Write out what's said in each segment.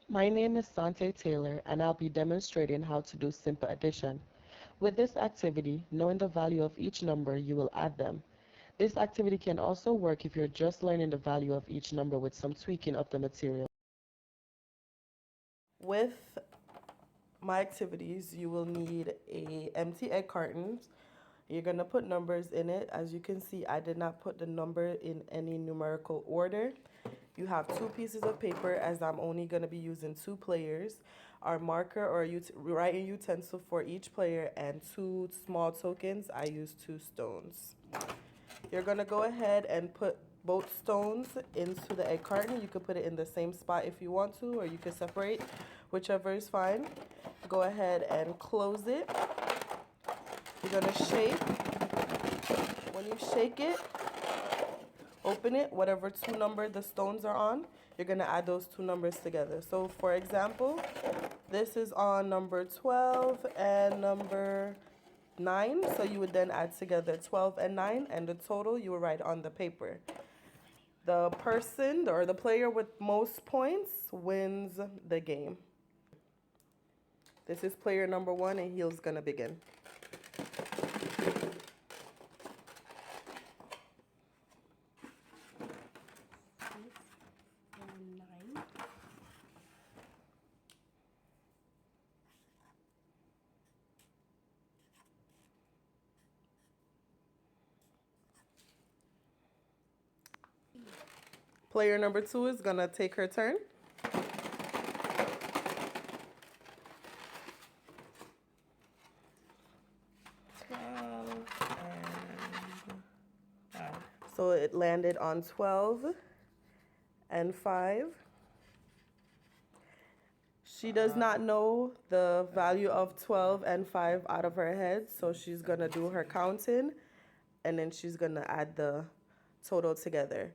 My name is Sante Taylor, and I'll be demonstrating how to do simple addition. With this activity, knowing the value of each number, you will add them. This activity can also work if you're just learning the value of each number with some tweaking of the material. With my activities, you will need a empty egg carton. You're going to put numbers in it. As you can see, I did not put the number in any numerical order. You have two pieces of paper, as I'm only going to be using two players, our marker or writing utensil for each player, and two small tokens. I use two stones. You're going to go ahead and put both stones into the egg carton. You could put it in the same spot if you want to, or you could separate, whichever is fine. Go ahead and close it. You're going to shake. When you shake it, open it, whatever two number the stones are on, you're going to add those two numbers together. So for example, this is on number 12 and number 9. So you would then add together 12 and 9, and the total you will write on the paper. The person or the player with most points wins the game. This is player number 1, and he's going to begin. Player number 2 is going to take her turn. So it landed on 12 and 5. She does not know the value of 12 and 5 out of her head, so she's going to do her counting, and then she's going to add the total together.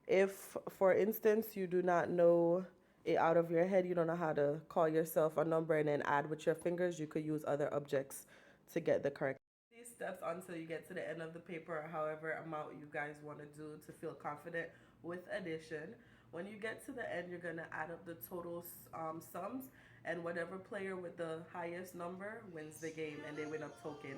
If, for instance, you do not know it out of your head, you don't know how to call yourself a number and then add with your fingers, you could use other objects to get the correct. These steps until you get to the end of the paper, or however amount you guys want to do to feel confident with addition. When you get to the end, you're going to add up the total sums, and whatever player with the highest number wins the game, and they win a token.